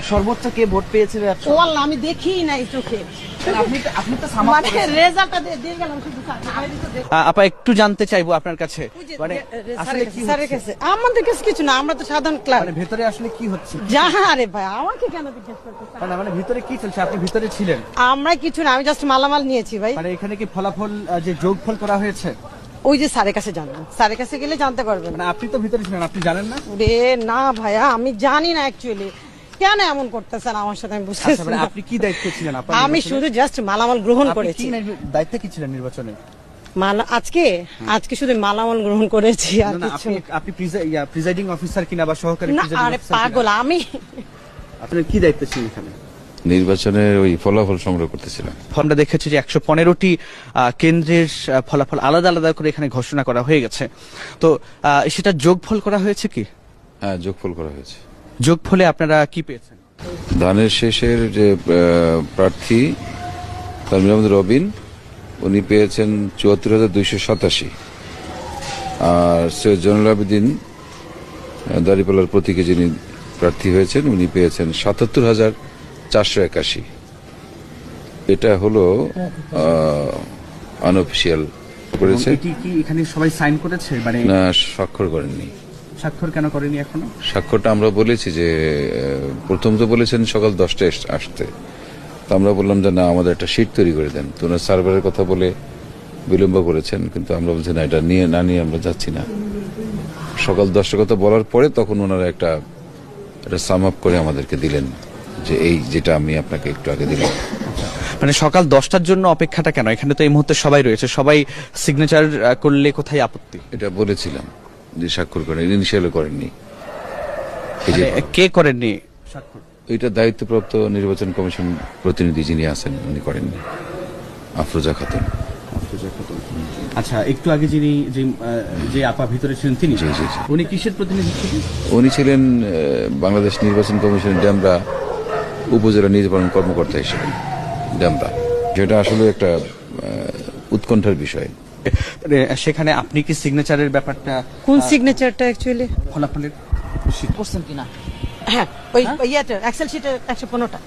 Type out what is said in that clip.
সর্বোচ্চ কে ভোট পেয়েছে? ও আল্লাহ, আমি দেখি নাই চোখে। আপনি তো সামাল মানে রেজাল্টটা দিয়ে গেলাম শুধু। আপা একটু জানতে চাইবো আপনার কাছে, মানে আসলে কি স্যারের কাছে, আমাদের কাছে কিছু না, আমরা তো সাধারণ ক্লাস। মানে ভেতরে আসলে কি হচ্ছে? যাহা রে ভাই, আমাকে কেন জিজ্ঞেস করতেছ? মানে ভিতরে কি চলছে? আপনি ভিতরে ছিলেন? আমরা কিছু না, আমি জাস্ট মালামাল নিয়েছি ভাই। মানে এখানে কি ফলাফল যে যোগফল করা হয়েছে? ওই যে স্যারের কাছে জানবেন, স্যারের কাছে গেলে জানতে পারবেন। মানে আপনি তো ভিতরে ছিলেন, আপনি জানেন না? রে না ভাইয়া, আমি জানি না অ্যাকচুয়ালি কেন এমন করতেছেন আমার সাথে, আমি বুঝতেছি আচ্ছা, মানে না। আপনি কি দায়িত্ব ছিলেন? আমি শুধু জাস্ট মালামাল গ্রহণ করেছি। দায়িত্ব কি ছিলেন নির্বাচনে? আজকে শুধু মালামাল গ্রহণ করেছি আর না, কিছু আপনি প্রিজাইডিং অফিসার কিনা বা সহকারী না। প্রিজাইডিং আরে অফিসার? পাগল আমি। আপনার কি দায়িত্ব ছিল এখানে? নির্বাচনের ওই ফলাফল সংগ্রহ করতেছিলাম। আমরা দেখেছি যে 115টি কেন্দ্রের ফলাফল আলাদা আলাদা করে এখানে ঘোষণা করা হয়ে গেছে, তো সেটা যোগফল করা হয়েছে কি? হ্যাঁ, যোগফল করা হয়েছে। যোগফলে আপনারা কি পেয়েছেন? ধানের শেষের যে প্রার্থী তানভীর আহমেদ রবিন, উনি পেয়েছেন ৭৪,২৮৭। আর সৈয়দ জয়নুল আবেদিন দাঁড়িপাল্লার প্রতীকে যিনি প্রার্থী হয়েছেন, উনি পেয়েছেন ৭৭,৪৮১। এটা হলো আনঅফিসিয়াল করেছে। এটি কি এখানে সবাই সাইন করেছে? মানে না, স্বাক্ষর করেননি। স্বাক্ষর কেন করেনি এখনো? স্বাক্ষরটা আমরা বলেছি যে প্রথম তো বলেছেন সকাল 10টায় আসতে, তো আমরা বললাম যে না, আমাদের একটা শিট তৈরি করে দেন। তো ওনার সার্ভারের কথা বলে বিলম্ব করেছেন, কিন্তু আমরা বলছি না, এটা নিয়ে আমরা যাচ্ছি না। সকাল 10টার কথা বলার পরে তখন ওনারা একটা সাম আপ করে আমাদেরকে দিলেন, যে এই যেটা আমি আপনাকে একটু আগে দিলাম। মানে সকাল 10টার জন্য অপেক্ষাটা কেন? এখানে তো এই মুহূর্তে সবাই রয়েছে, সবাই সিগনেচার করলে কোথায় আপত্তি? এটা বলেছিলাম যে স্বাক্ষর করেন, ইনিশিয়াল করেননি। এই যে মানে কে করেননি স্বাক্ষর? এটা দায়িত্বপ্রাপ্ত নির্বাচন কমিশন প্রতিনিধি যিনি আছেন, উনি করেননি, আফরোজা খাতুন। আচ্ছা, একটু আগে যিনি যে আপা ভিতরে ছিলেন তিনি জি, জি, জি। উনি কিসের প্রতিনিধি ছিলেন? উনি ছিলেন বাংলাদেশ নির্বাচন কমিশনের ডেমরা উপজেলা নির্বাচন কর্মকর্তা হিসেবে। ডেমরা, যেটা আসলে একটা উৎকণ্ঠার বিষয়। সেখানে আপনি কি সিগনেচারের ব্যাপারটা, কোন সিগনেচারটা অ্যাকচুয়ালি ফলাফলের করছেন কিনা? হ্যাঁ ওই ইয়েটা এক্সেল শিটে 115টা